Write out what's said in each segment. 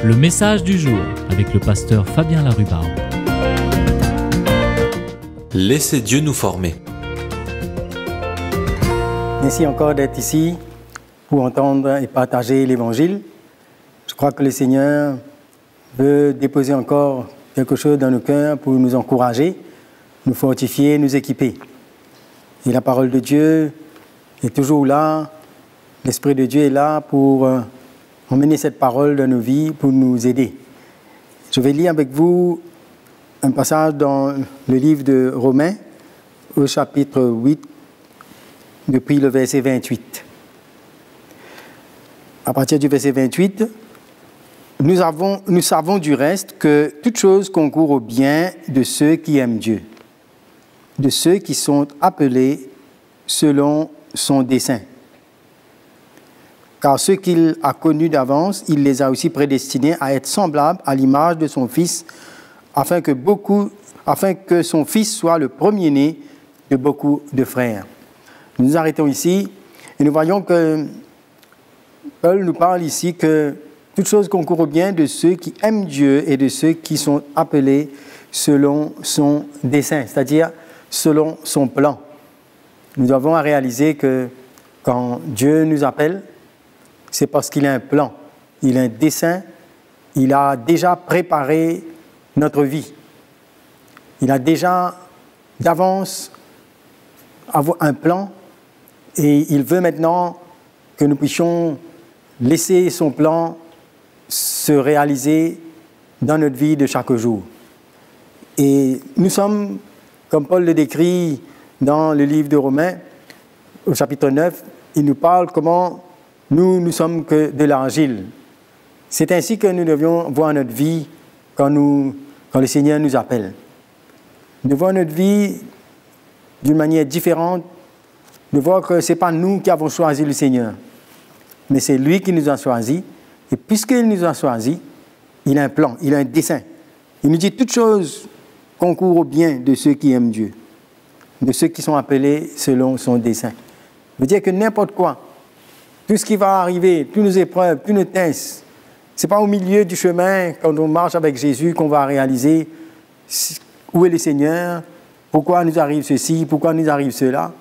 Le message du jour avec le pasteur Fabien Larubarbe. Laissez Dieu nous former. Merci encore d'être ici pour entendre et partager l'Évangile. Je crois que le Seigneur veut déposer encore quelque chose dans nos cœurs pour nous encourager, nous fortifier, nous équiper. Et la parole de Dieu est toujours là. L'Esprit de Dieu est là pour emmener cette parole dans nos vies, pour nous aider. Je vais lire avec vous un passage dans le livre de Romains, au chapitre 8, depuis le verset 28. À partir du verset 28, nous savons du reste que toute chose concourt au bien de ceux qui aiment Dieu, de ceux qui sont appelés selon son dessein. Car ceux qu'il a connus d'avance, il les a aussi prédestinés à être semblables à l'image de son Fils, afin que son Fils soit le premier-né de beaucoup de frères. Nous nous arrêtons ici et nous voyons que Paul nous parle ici que toute chose concourt au bien de ceux qui aiment Dieu et de ceux qui sont appelés selon son dessein, c'est-à-dire selon son plan. Nous avons à réaliser que quand Dieu nous appelle, c'est parce qu'il a un plan, il a un dessein, il a déjà préparé notre vie. Il a déjà d'avance un plan et il veut maintenant que nous puissions laisser son plan se réaliser dans notre vie de chaque jour. Et nous sommes, comme Paul le décrit dans le livre de Romains, au chapitre 9, il nous parle comment nous sommes que de l'argile. C'est ainsi que nous devions voir notre vie quand le Seigneur nous appelle. De voir notre vie d'une manière différente, de voir que ce n'est pas nous qui avons choisi le Seigneur, mais c'est lui qui nous a choisis. Et puisqu'il nous a choisis, il a un plan, il a un dessein. Il nous dit toute chose concourt au bien de ceux qui aiment Dieu, de ceux qui sont appelés selon son dessein. Ça veut dire que n'importe quoi, tout ce qui va arriver, toutes nos épreuves, tous nos tests, ce n'est pas au milieu du chemin, quand on marche avec Jésus, qu'on va réaliser où est le Seigneur, pourquoi nous arrive ceci, pourquoi nous arrive cela.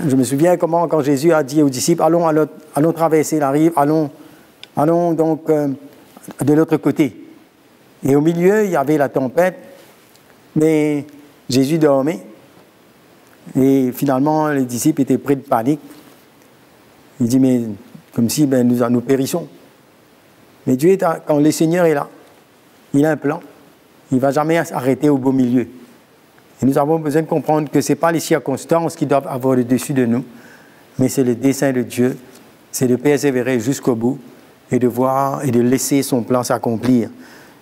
Je me souviens comment, quand Jésus a dit aux disciples, allons traverser la rive, allons donc de l'autre côté. Et au milieu, il y avait la tempête, mais Jésus dormait. Et finalement, les disciples étaient pris de panique. Il dit, mais comme si nous périssons. Mais Dieu, quand le Seigneur est là, il a un plan. Il ne va jamais s'arrêter au beau milieu. Et nous avons besoin de comprendre que ce n'est pas les circonstances qui doivent avoir le dessus de nous, mais c'est le dessein de Dieu. C'est de persévérer jusqu'au bout et de voir et de laisser son plan s'accomplir.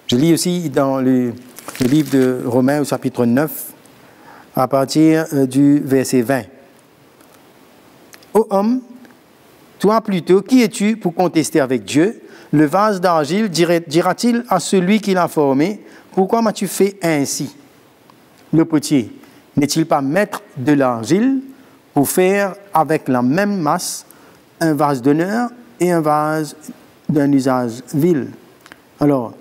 Je lis aussi dans le livre de Romains au chapitre 9, à partir du verset 20. Ô homme, toi plutôt, qui es-tu pour contester avec Dieu? Le vase d'argile dira-t-il à celui qui l'a formé, pourquoi m'as-tu fait ainsi? Le potier n'est-il pas maître de l'argile pour faire avec la même masse un vase d'honneur et un vase d'un usage vil? Alors,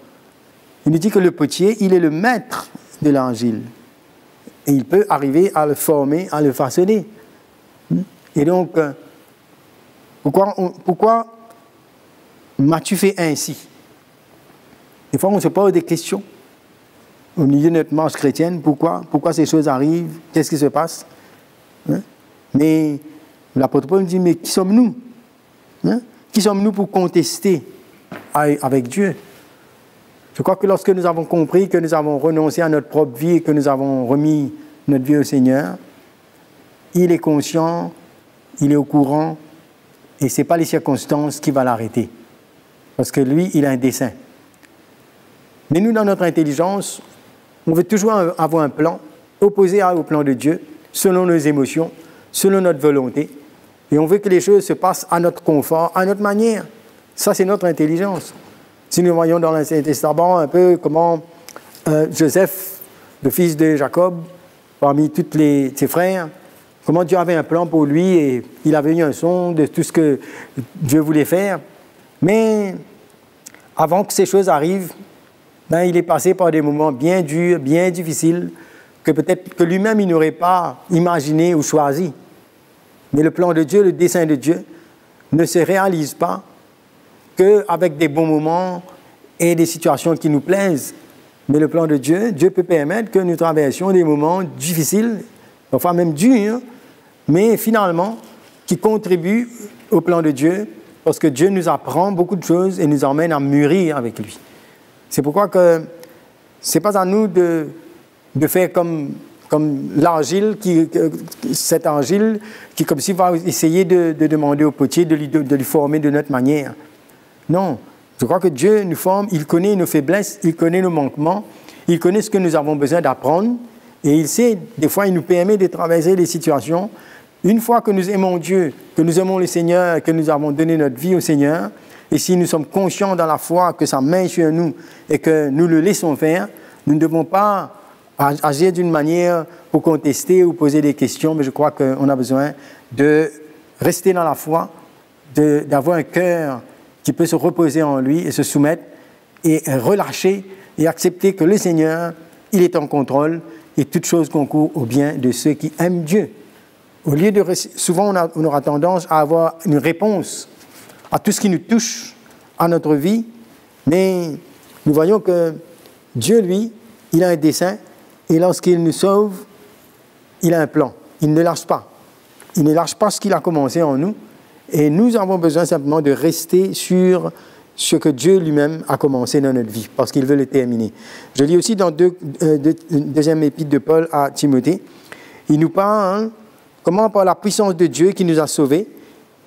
il nous dit que le potier, il est le maître de l'argile. Et il peut arriver à le former, à le façonner. Et donc, pourquoi m'as-tu fait ainsi? Des fois, on se pose des questions au milieu de notre marche chrétienne. Pourquoi ces choses arrivent? Qu'est-ce qui se passe? Mais l'apôtre Paul nous dit, mais qui sommes-nous? Qui sommes-nous pour contester avec Dieu? Je crois que lorsque nous avons compris que nous avons renoncé à notre propre vie et que nous avons remis notre vie au Seigneur, il est conscient, il est au courant, et ce n'est pas les circonstances qui vont l'arrêter. Parce que lui, il a un dessein. Mais nous, dans notre intelligence, on veut toujours avoir un plan opposé au plan de Dieu, selon nos émotions, selon notre volonté. Et on veut que les choses se passent à notre confort, à notre manière. Ça, c'est notre intelligence. Si nous voyons dans l'Ancien Testament un peu comment Joseph, le fils de Jacob, parmi tous ses frères, comment Dieu avait un plan pour lui et il avait eu un son de tout ce que Dieu voulait faire. Mais avant que ces choses arrivent, ben, il est passé par des moments bien durs, bien difficiles, que peut-être que lui-même il n'aurait pas imaginé ou choisi. Mais le plan de Dieu, le dessein de Dieu, ne se réalise pas qu'avec des bons moments et des situations qui nous plaisent. Mais le plan de Dieu, Dieu peut permettre que nous traversions des moments difficiles, parfois même durs, mais finalement, qui contribuent au plan de Dieu, parce que Dieu nous apprend beaucoup de choses et nous emmène à mûrir avec lui. C'est pourquoi que ce n'est pas à nous de faire comme l'argile, cet argile qui comme s'il va essayer de demander au potier de lui former de notre manière. Non, je crois que Dieu nous forme, il connaît nos faiblesses, il connaît nos manquements, il connaît ce que nous avons besoin d'apprendre et il sait, des fois il nous permet de traverser des situations. Une fois que nous aimons Dieu, que nous aimons le Seigneur, que nous avons donné notre vie au Seigneur, et si nous sommes conscients dans la foi que sa main est sur nous et que nous le laissons faire, nous ne devons pas agir d'une manière pour contester ou poser des questions, mais je crois qu'on a besoin de rester dans la foi, d'avoir un cœur qui peut se reposer en lui et se soumettre et relâcher et accepter que le Seigneur, il est en contrôle et toute chose concourt au bien de ceux qui aiment Dieu. Au lieu de... Souvent, on aura tendance à avoir une réponse à tout ce qui nous touche à notre vie, mais nous voyons que Dieu, lui, il a un dessein, et lorsqu'il nous sauve, il a un plan. Il ne lâche pas. Il ne lâche pas ce qu'il a commencé en nous, et nous avons besoin simplement de rester sur ce que Dieu lui-même a commencé dans notre vie, parce qu'il veut le terminer. Je lis aussi dans deuxième épître de Paul à Timothée, il nous parle comment par la puissance de Dieu qui nous a sauvés,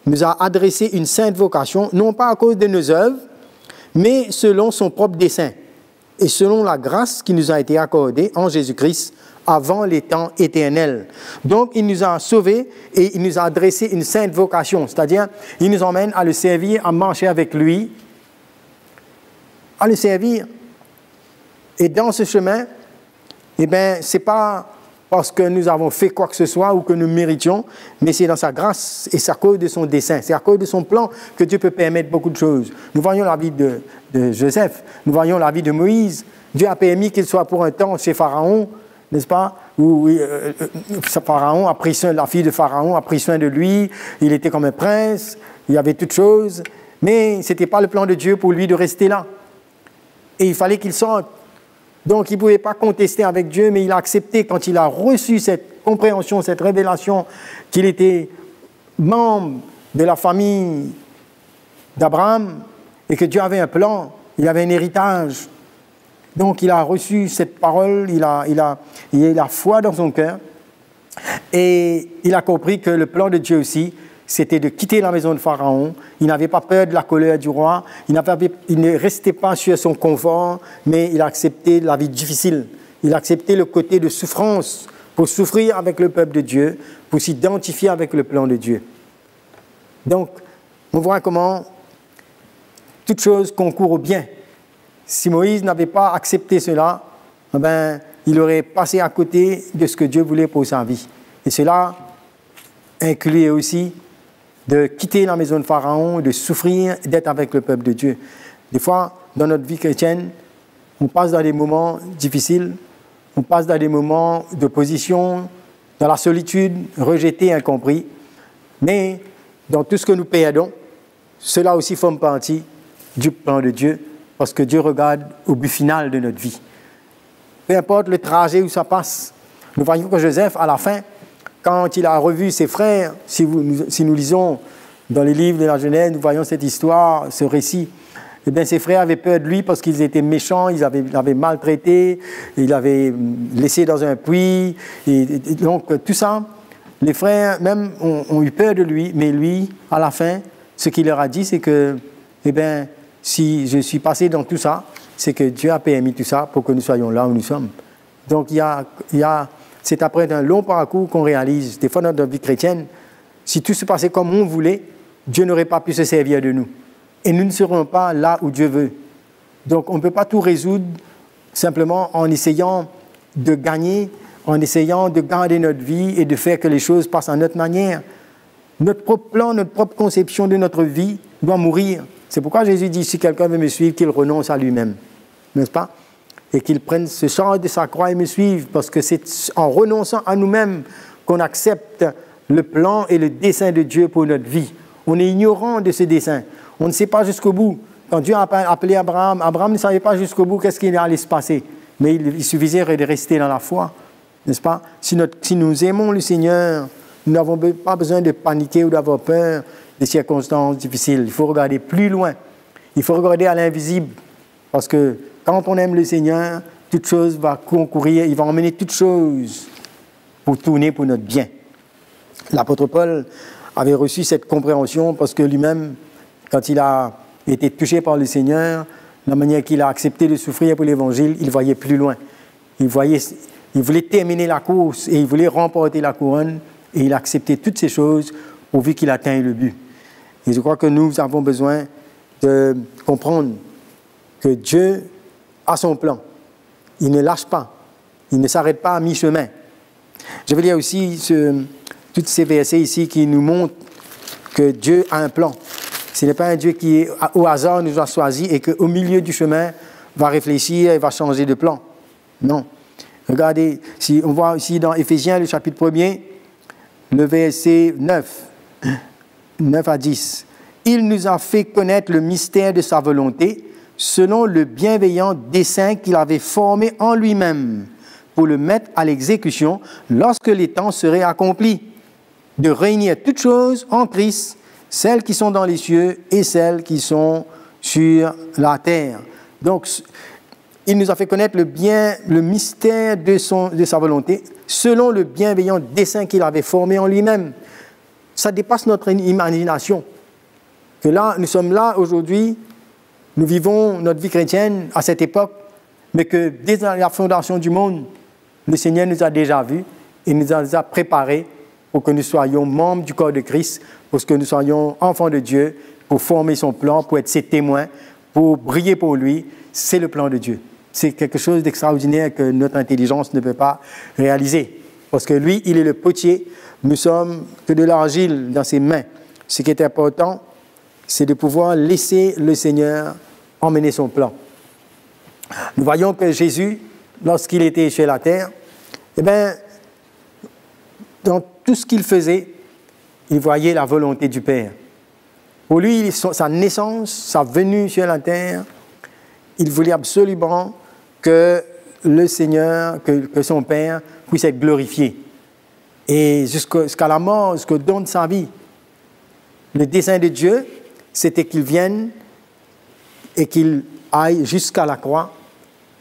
nous a adressé une sainte vocation, non pas à cause de nos œuvres, mais selon son propre dessein et selon la grâce qui nous a été accordée en Jésus-Christ avant les temps éternels. Donc, il nous a sauvés et il nous a adressé une sainte vocation, c'est-à-dire, il nous emmène à le servir, à marcher avec lui, à le servir. Et dans ce chemin, eh bien, ce n'est pas parce que nous avons fait quoi que ce soit ou que nous méritions, mais c'est dans sa grâce et c'est à cause de son dessein, c'est à cause de son plan que Dieu peut permettre beaucoup de choses. Nous voyons la vie de Joseph, nous voyons la vie de Moïse. Dieu a permis qu'il soit pour un temps chez Pharaon, n'est-ce pas? Où Pharaon a pris soin, la fille de Pharaon a pris soin de lui, il était comme un prince, il y avait toutes choses, mais ce n'était pas le plan de Dieu pour lui de rester là. Et il fallait qu'il sorte. Donc, il ne pouvait pas contester avec Dieu, mais il a accepté quand il a reçu cette compréhension, cette révélation, qu'il était membre de la famille d'Abraham et que Dieu avait un plan, il avait un héritage. Donc, il a reçu cette parole, il a la foi dans son cœur et il a compris que le plan de Dieu aussi, c'était de quitter la maison de Pharaon. Il n'avait pas peur de la colère du roi. Il ne restait pas sur son confort, mais il a accepté la vie difficile. Il a accepté le côté de souffrance pour souffrir avec le peuple de Dieu, pour s'identifier avec le plan de Dieu. Donc, on voit comment toute chose concourt au bien. Si Moïse n'avait pas accepté cela, ben, il aurait passé à côté de ce que Dieu voulait pour sa vie. Et cela incluait aussi de quitter la maison de Pharaon, de souffrir, d'être avec le peuple de Dieu. Des fois, dans notre vie chrétienne, on passe dans des moments difficiles, on passe dans des moments d'opposition, dans la solitude, rejeté, incompris. Mais dans tout ce que nous perdons, cela aussi forme partie du plan de Dieu, parce que Dieu regarde au but final de notre vie. Peu importe le trajet où ça passe. Nous voyons que Joseph, à la fin, quand il a revu ses frères, si nous lisons dans les livres de la Genèse, nous voyons cette histoire, ce récit, eh bien, ses frères avaient peur de lui parce qu'ils étaient méchants, ils l'avaient maltraité, ils l'avaient laissé dans un puits. Et donc, tout ça, les frères même ont eu peur de lui, mais lui, à la fin, ce qu'il leur a dit, c'est que, eh bien, si je suis passé dans tout ça, c'est que Dieu a permis tout ça pour que nous soyons là où nous sommes. Donc, c'est après un long parcours qu'on réalise, des fois dans notre vie chrétienne, si tout se passait comme on voulait, Dieu n'aurait pas pu se servir de nous. Et nous ne serons pas là où Dieu veut. Donc on ne peut pas tout résoudre simplement en essayant de gagner, en essayant de garder notre vie et de faire que les choses passent à notre manière. Notre propre plan, notre propre conception de notre vie doit mourir. C'est pourquoi Jésus dit, si quelqu'un veut me suivre, qu'il renonce à lui-même. N'est-ce pas? Et qu'il prenne ce charge de sa croix et me suive, parce que c'est en renonçant à nous-mêmes qu'on accepte le plan et le dessein de Dieu pour notre vie. On est ignorant de ce dessein. On ne sait pas jusqu'au bout. Quand Dieu a appelé Abraham, Abraham ne savait pas jusqu'au bout qu'est-ce qu'il allait se passer. Mais il suffisait de rester dans la foi, n'est-ce pas? Si nous aimons le Seigneur, nous n'avons pas besoin de paniquer ou d'avoir peur des circonstances difficiles. Il faut regarder plus loin. Il faut regarder à l'invisible. Parce que quand on aime le Seigneur, toute chose va concourir, il va emmener toute chose pour tourner pour notre bien. L'apôtre Paul avait reçu cette compréhension parce que lui-même, quand il a été touché par le Seigneur, la manière qu'il a accepté de souffrir pour l'Évangile, il voyait plus loin. Il voulait terminer la course et il voulait remporter la couronne et il a accepté toutes ces choses pourvu qu'il atteigne le but. Et je crois que nous avons besoin de comprendre que Dieu a son plan. Il ne lâche pas. Il ne s'arrête pas à mi-chemin. Je vais lire aussi tous ces versets ici qui nous montrent que Dieu a un plan. Ce n'est pas un Dieu qui, au hasard, nous a choisis et qu'au milieu du chemin, va réfléchir et va changer de plan. Non. Regardez, si on voit ici dans Éphésiens, le chapitre 1er, le verset 9 à 10. Il nous a fait connaître le mystère de sa volonté, selon le bienveillant dessein qu'il avait formé en lui-même, pour le mettre à l'exécution lorsque les temps seraient accomplis, de réunir toutes choses en Christ, celles qui sont dans les cieux et celles qui sont sur la terre. Donc, il nous a fait connaître le mystère de sa volonté, selon le bienveillant dessein qu'il avait formé en lui-même. Ça dépasse notre imagination. Que là, nous sommes là aujourd'hui, nous vivons notre vie chrétienne à cette époque, mais que dès la fondation du monde, le Seigneur nous a déjà vus et nous a préparés pour que nous soyons membres du corps de Christ, pour que nous soyons enfants de Dieu, pour former son plan, pour être ses témoins, pour briller pour lui. C'est le plan de Dieu. C'est quelque chose d'extraordinaire que notre intelligence ne peut pas réaliser. Parce que lui, il est le potier, nous sommes que de l'argile dans ses mains. Ce qui est important, c'est de pouvoir laisser le Seigneur emmener son plan. Nous voyons que Jésus, lorsqu'il était sur la terre, eh bien, dans tout ce qu'il faisait, il voyait la volonté du Père. Pour lui, sa naissance, sa venue sur la terre, il voulait absolument que le Seigneur, que son Père puisse être glorifié. Et jusqu'à la mort, jusqu'au don de sa vie. Le dessein de Dieu, c'était qu'il vienne et qu'il aille jusqu'à la croix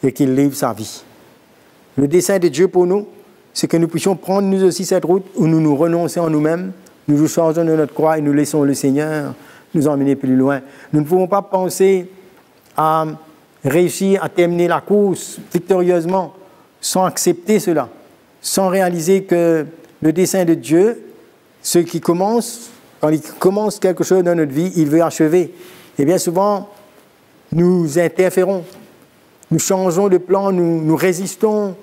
et qu'il livre sa vie. Le dessein de Dieu pour nous, c'est que nous puissions prendre nous aussi cette route où nous nous renonçons en nous-mêmes, nous nous chargeons de notre croix et nous laissons le Seigneur nous emmener plus loin. Nous ne pouvons pas penser à réussir à terminer la course victorieusement sans accepter cela, sans réaliser que le dessein de Dieu, ce qui commence, quand il commence quelque chose dans notre vie, il veut achever. Et bien souvent, nous interférons, nous changeons de plan, nous résistons,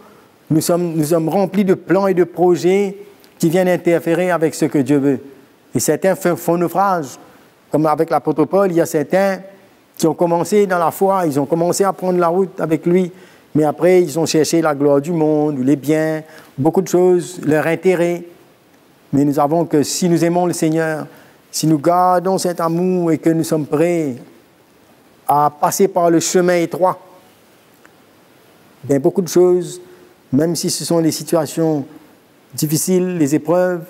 nous sommes remplis de plans et de projets qui viennent interférer avec ce que Dieu veut. Et certains font naufrage. Comme avec l'apôtre Paul, il y a certains qui ont commencé dans la foi, ils ont commencé à prendre la route avec lui, mais après, ils ont cherché la gloire du monde, ou les biens, beaucoup de choses, leur intérêt. Mais nous savons que si nous aimons le Seigneur, si nous gardons cet amour et que nous sommes prêts à passer par le chemin étroit, bien beaucoup de choses, même si ce sont des situations difficiles, les épreuves,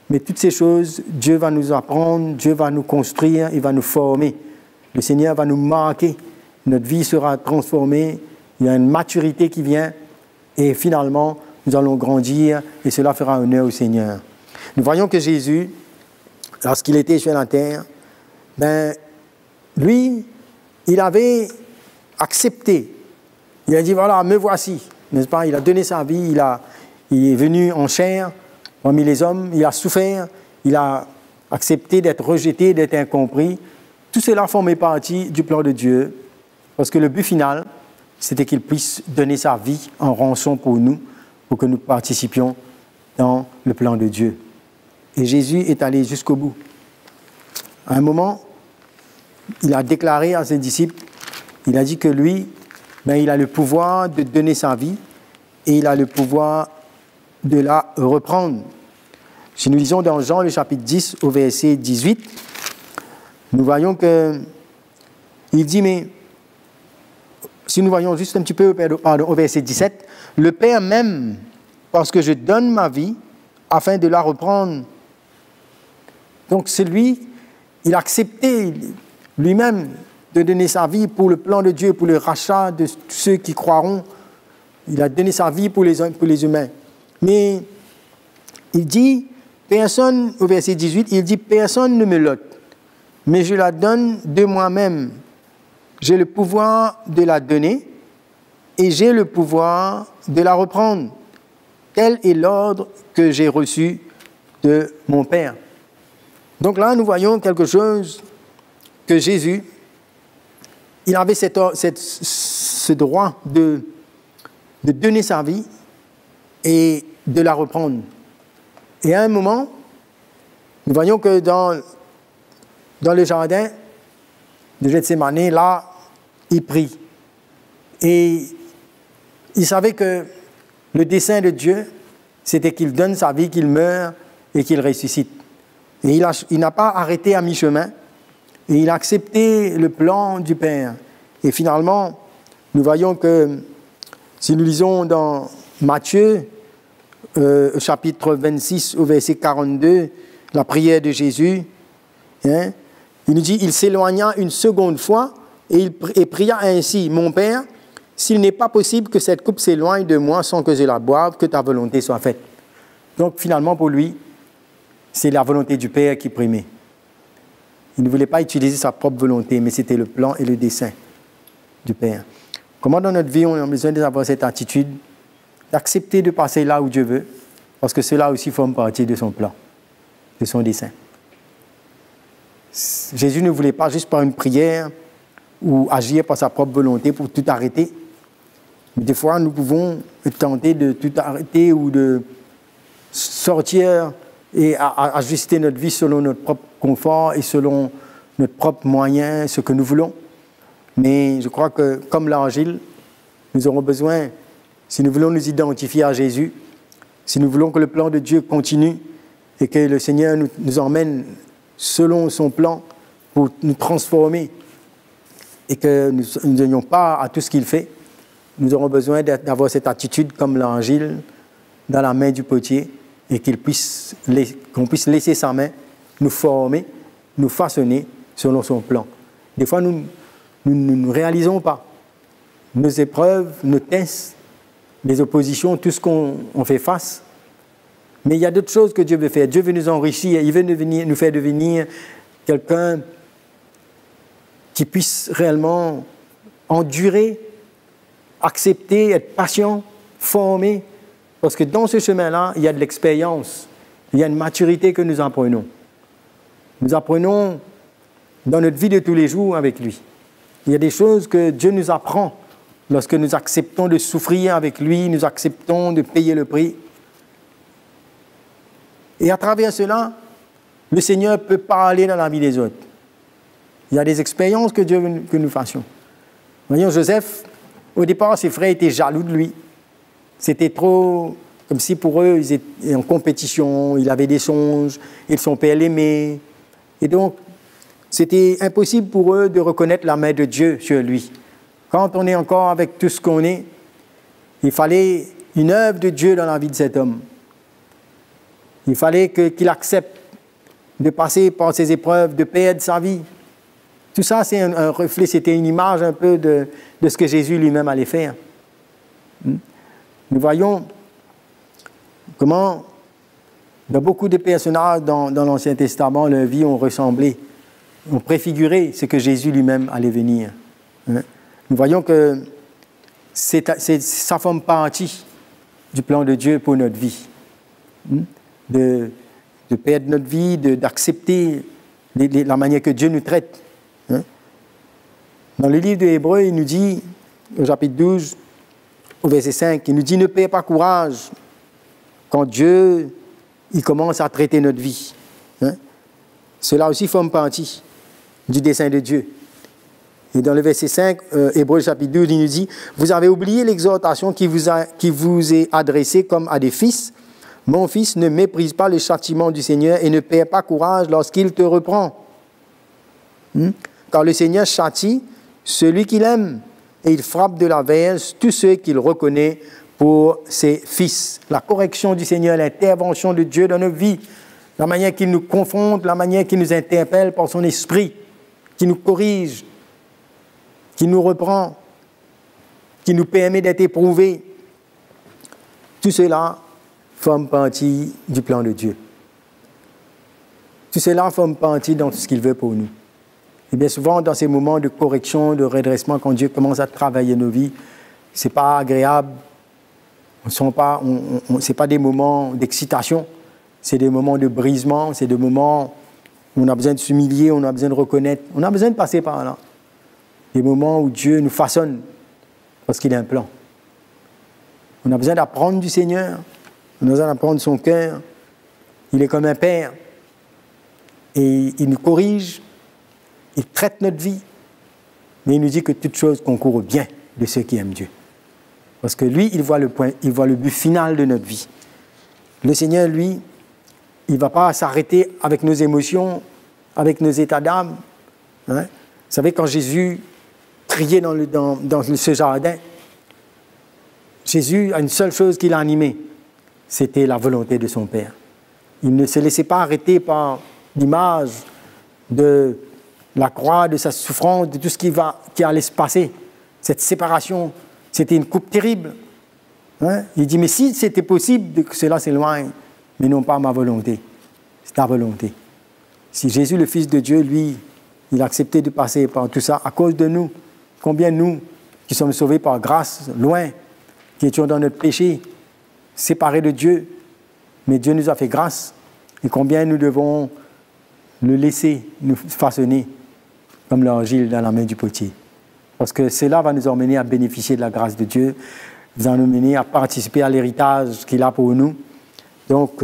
mais toutes ces choses, Dieu va nous apprendre, Dieu va nous construire, il va nous former. Le Seigneur va nous marquer, notre vie sera transformée, il y a une maturité qui vient et finalement, nous allons grandir et cela fera honneur au Seigneur. Nous voyons que Jésus, lorsqu'il était sur la terre, lui, il avait accepté. Il a dit, voilà, me voici, n'est-ce pas? Il a donné sa vie, il est venu en chair parmi les hommes, il a souffert, il a accepté d'être rejeté, d'être incompris. Tout cela formait partie du plan de Dieu, parce que le but final, c'était qu'il puisse donner sa vie en rançon pour nous, pour que nous participions dans le plan de Dieu. Et Jésus est allé jusqu'au bout. À un moment, il a déclaré à ses disciples, il a dit que lui, il a le pouvoir de donner sa vie et il a le pouvoir de la reprendre. Si nous lisons dans Jean le chapitre 10 au verset 18, nous voyons que il dit, mais si nous voyons juste un petit peu au verset 17, le Père m'aime parce que je donne ma vie afin de la reprendre. Donc c'est lui, il a accepté lui-même de donner sa vie pour le plan de Dieu, pour le rachat de ceux qui croiront. Il a donné sa vie pour les humains. Mais il dit, personne, au verset 18, il dit, personne ne me l'ôte, mais je la donne de moi-même. J'ai le pouvoir de la donner et j'ai le pouvoir de la reprendre. Tel est l'ordre que j'ai reçu de mon Père. Donc là, nous voyons quelque chose que Jésus, il avait ce droit de donner sa vie et de la reprendre. Et à un moment, nous voyons que dans le jardin de Gethsémani, là, il prie. Et il savait que le dessein de Dieu, c'était qu'il donne sa vie, qu'il meure et qu'il ressuscite. Et il n'a pas arrêté à mi-chemin. Et il a accepté le plan du Père. Et finalement, nous voyons que, si nous lisons dans Matthieu, chapitre 26, au verset 42, la prière de Jésus, il nous dit, il s'éloigna une seconde fois et pria ainsi, mon Père, s'il n'est pas possible que cette coupe s'éloigne de moi sans que je la boive, que ta volonté soit faite. Donc finalement, pour lui, c'est la volonté du Père qui primait. Il ne voulait pas utiliser sa propre volonté, mais c'était le plan et le dessein du Père. Comment dans notre vie, on a besoin d'avoir cette attitude, d'accepter de passer là où Dieu veut, parce que cela aussi forme partie de son plan, de son dessein. Jésus ne voulait pas juste par une prière ou agir par sa propre volonté pour tout arrêter. Mais des fois, nous pouvons être tentés de tout arrêter ou de sortir et ajuster notre vie selon notre propre confort et selon notre propre moyen, ce que nous voulons. Mais je crois que, comme l'Évangile, nous aurons besoin, si nous voulons nous identifier à Jésus, si nous voulons que le plan de Dieu continue et que le Seigneur nous emmène selon son plan pour nous transformer et que nous n'ayons pas à tout ce qu'il fait, nous aurons besoin d'avoir cette attitude comme l'Évangile dans la main du potier et qu'on puisse laisser sa main nous former, nous façonner selon son plan. Des fois, nous ne réalisons pas nos épreuves, nos tests, les oppositions, tout ce qu'on fait face. Mais il y a d'autres choses que Dieu veut faire. Dieu veut nous enrichir, il veut nous faire devenir quelqu'un qui puisse réellement endurer, accepter, être patient, former. Parce que dans ce chemin-là, il y a de l'expérience, il y a une maturité que nous apprenons. Nous apprenons dans notre vie de tous les jours avec lui. Il y a des choses que Dieu nous apprend lorsque nous acceptons de souffrir avec lui, nous acceptons de payer le prix. Et à travers cela, le Seigneur peut parler dans la vie des autres. Il y a des expériences que Dieu veut que nous fassions. Voyons, Joseph, au départ, ses frères étaient jaloux de lui. C'était trop comme si pour eux, ils étaient en compétition, il avait des songes, et son père l'aimait. Et donc, c'était impossible pour eux de reconnaître la main de Dieu sur lui. Quand on est encore avec tout ce qu'on est, il fallait une œuvre de Dieu dans la vie de cet homme. Il fallait qu'il accepte de passer par ces épreuves, de perdre sa vie. Tout ça, c'est un reflet, c'était une image un peu de ce que Jésus lui-même allait faire. Nous voyons comment, dans beaucoup de personnages dans l'Ancien Testament, leur vie ont ressemblé, ont préfiguré ce que Jésus lui-même allait venir. Nous voyons que ça forme partie du plan de Dieu pour notre vie. De perdre notre vie, d'accepter la manière que Dieu nous traite. Dans le livre de Hébreux, il nous dit, au chapitre 12, au verset 5, il nous dit « Ne perds pas courage quand Dieu il commence à traiter notre vie. » Cela aussi forme partie. du dessein de Dieu. Et dans le verset 5, Hébreux chapitre 12, il nous dit « Vous avez oublié l'exhortation qui vous est adressée comme à des fils. Mon fils, ne méprise pas le châtiment du Seigneur et ne perds pas courage lorsqu'il te reprend. Car le Seigneur châtie celui qu'il aime et il frappe de la verge tous ceux qu'il reconnaît pour ses fils. » La correction du Seigneur, l'intervention de Dieu dans nos vies, la manière qu'il nous confronte, la manière qu'il nous interpelle par son esprit, qui nous corrige, qui nous reprend, qui nous permet d'être éprouvés. Tout cela forme partie du plan de Dieu. Tout cela forme partie dans tout ce qu'il veut pour nous. Et bien souvent, dans ces moments de correction, de redressement, quand Dieu commence à travailler nos vies, ce n'est pas agréable, ce n'est pas des moments d'excitation, c'est des moments de brisement, c'est des moments où on a besoin de s'humilier, on a besoin de reconnaître, on a besoin de passer par là. Des moments où Dieu nous façonne parce qu'il a un plan. On a besoin d'apprendre du Seigneur, on a besoin d'apprendre son cœur. Il est comme un père et il nous corrige, il traite notre vie, mais il nous dit que toute chose concourt au bien de ceux qui aiment Dieu. Parce que lui, il voit le but final de notre vie. Le Seigneur, lui, il ne va pas s'arrêter avec nos émotions, avec nos états d'âme. Hein? Vous savez, quand Jésus criait dans ce jardin, Jésus a une seule chose qui l'a animé, c'était la volonté de son Père. Il ne se laissait pas arrêter par l'image de la croix, de sa souffrance, de tout ce qui allait se passer. Cette séparation, c'était une coupe terrible. Hein? Il dit, mais si c'était possible que cela s'éloigne, mais non pas ma volonté, c'est ta volonté. Si Jésus, le Fils de Dieu, lui, il a accepté de passer par tout ça à cause de nous, combien nous, qui sommes sauvés par grâce, loin, qui étions dans notre péché, séparés de Dieu, mais Dieu nous a fait grâce, et combien nous devons le laisser nous façonner comme l'argile dans la main du potier. Parce que cela va nous emmener à bénéficier de la grâce de Dieu, va nous emmener à participer à l'héritage qu'il a pour nous. Donc,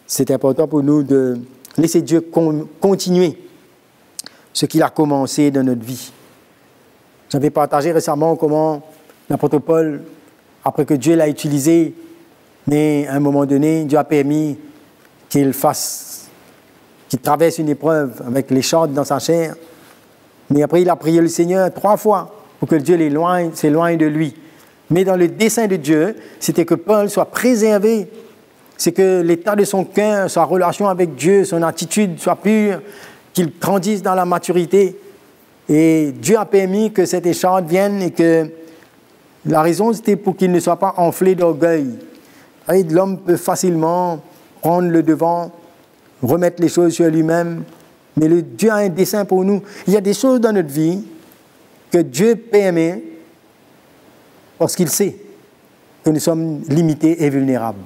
c'est important pour nous de laisser Dieu continuer ce qu'il a commencé dans notre vie. J'avais partagé récemment comment l'apôtre Paul, après que Dieu l'a utilisé, mais à un moment donné, Dieu a permis qu'il traverse une épreuve avec les chardes dans sa chair. Mais après, il a prié le Seigneur 3 fois pour que Dieu s'éloigne de lui. Mais dans le dessein de Dieu, c'était que Paul soit préservé. C'est que l'état de son cœur, sa relation avec Dieu, son attitude soit pure, qu'il grandisse dans la maturité. Et Dieu a permis que cette écharpe vienne et que la raison, c'était pour qu'il ne soit pas enflé d'orgueil. L'homme peut facilement prendre le devant, remettre les choses sur lui-même, mais Dieu a un dessein pour nous. Il y a des choses dans notre vie que Dieu permet parce qu'il sait que nous sommes limités et vulnérables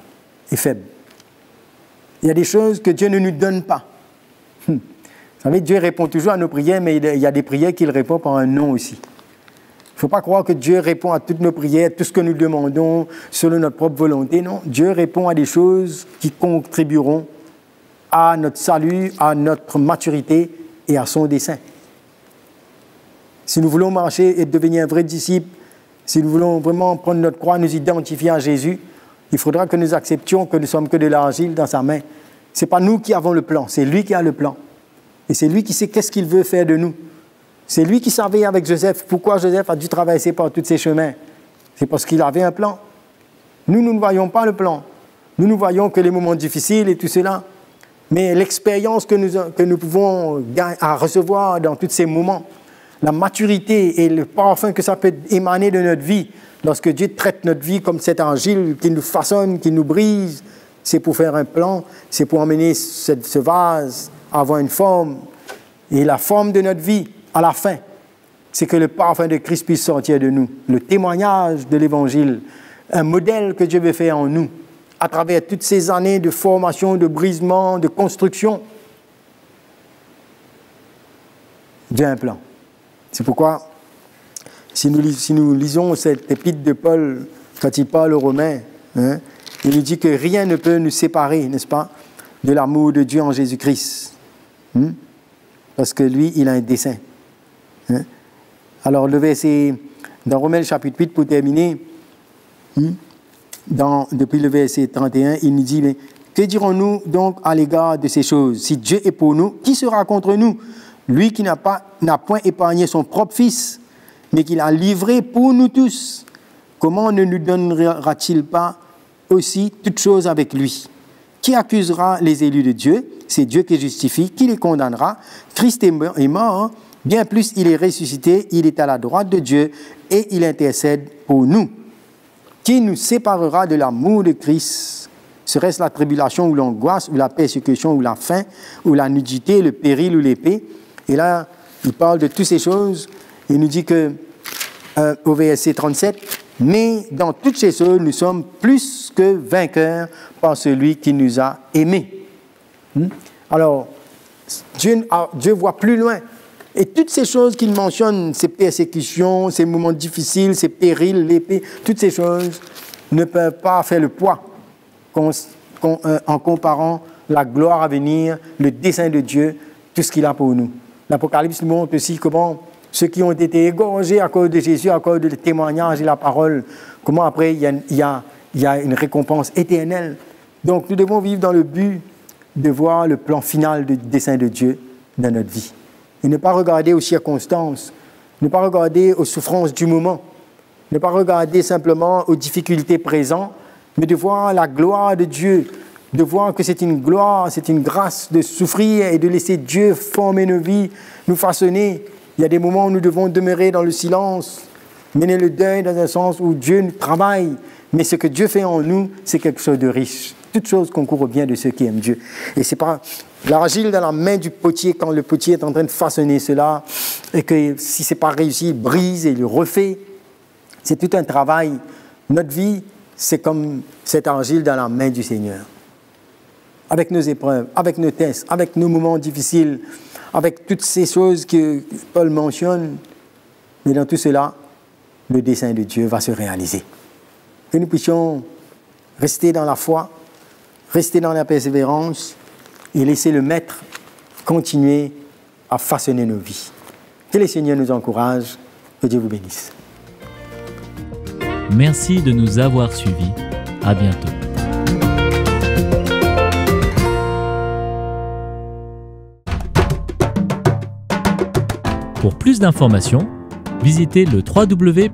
et faibles. Il y a des choses que Dieu ne nous donne pas. Vous savez, Dieu répond toujours à nos prières, mais il y a des prières qu'il répond par un non aussi. Il ne faut pas croire que Dieu répond à toutes nos prières, tout ce que nous demandons selon notre propre volonté. Non, Dieu répond à des choses qui contribueront à notre salut, à notre maturité et à son dessein. Si nous voulons marcher et devenir un vrai disciple, si nous voulons vraiment prendre notre croix, nous identifier à Jésus, il faudra que nous acceptions que nous ne sommes que de l'argile dans sa main. Ce n'est pas nous qui avons le plan, c'est lui qui a le plan. Et c'est lui qui sait qu'est-ce qu'il veut faire de nous. C'est lui qui savait avec Joseph pourquoi Joseph a dû traverser par tous ces chemins. C'est parce qu'il avait un plan. Nous ne voyons pas le plan. Nous voyons que les moments difficiles et tout cela. Mais l'expérience que nous pouvons recevoir dans tous ces moments, la maturité et le parfum que ça peut émaner de notre vie, lorsque Dieu traite notre vie comme cette argile qui nous façonne, qui nous brise, c'est pour faire un plan, c'est pour emmener ce vase à avoir une forme. Et la forme de notre vie, à la fin, c'est que le parfum de Christ puisse sortir de nous. Le témoignage de l'Évangile, un modèle que Dieu veut faire en nous, à travers toutes ces années de formation, de brisement, de construction. Dieu a un plan. C'est pourquoi, si nous lisons cette épître de Paul, quand il parle aux Romains, il nous dit que rien ne peut nous séparer, n'est-ce pas, de l'amour de Dieu en Jésus-Christ. parce que lui, il a un dessein. Hein? Alors, le verset, dans Romains chapitre 8, pour terminer, depuis le verset 31, il nous dit, mais, que dirons-nous donc à l'égard de ces choses? Si Dieu est pour nous, qui sera contre nous? Lui qui n'a point épargné son propre Fils, mais qui l'a livré pour nous tous, comment ne nous donnera-t-il pas aussi toutes choses avec lui? Qui accusera les élus de Dieu? C'est Dieu qui justifie. Qui les condamnera? Christ est mort, bien plus il est ressuscité, il est à la droite de Dieu et il intercède pour nous. Qui nous séparera de l'amour de Christ? Serait-ce la tribulation ou l'angoisse ou la persécution ou la faim ou la nudité, le péril ou l'épée? Et là, il parle de toutes ces choses. Il nous dit que, au verset 37, « Mais dans toutes ces choses, nous sommes plus que vainqueurs par celui qui nous a aimés. » Alors, Dieu voit plus loin. Et toutes ces choses qu'il mentionne, ces persécutions, ces moments difficiles, ces périls, l'épée, toutes ces choses ne peuvent pas faire le poids en comparant la gloire à venir, le dessein de Dieu, tout ce qu'il a pour nous. L'Apocalypse nous montre aussi comment ceux qui ont été égorgés à cause de Jésus, à cause du témoignage et la parole, comment après il y a une récompense éternelle. Donc nous devons vivre dans le but de voir le plan final du dessein de Dieu dans notre vie. Et ne pas regarder aux circonstances, ne pas regarder aux souffrances du moment, ne pas regarder simplement aux difficultés présentes, mais de voir la gloire de Dieu, de voir que c'est une gloire, c'est une grâce de souffrir et de laisser Dieu former nos vies, nous façonner. Il y a des moments où nous devons demeurer dans le silence, mener le deuil dans un sens où Dieu nous travaille, mais ce que Dieu fait en nous, c'est quelque chose de riche. Toute chose concourt au bien de ceux qui aiment Dieu. Et c'est pas l'argile dans la main du potier quand le potier est en train de façonner cela, et que si c'est pas réussi, il brise et il le refait. C'est tout un travail. Notre vie, c'est comme cette argile dans la main du Seigneur. Avec nos épreuves, avec nos tests, avec nos moments difficiles, avec toutes ces choses que Paul mentionne, mais dans tout cela, le dessein de Dieu va se réaliser. Que nous puissions rester dans la foi, rester dans la persévérance et laisser le Maître continuer à façonner nos vies. Que le Seigneur nous encourage, que Dieu vous bénisse. Merci de nous avoir suivis. À bientôt. Pour plus d'informations, visitez le www.ctmi.org.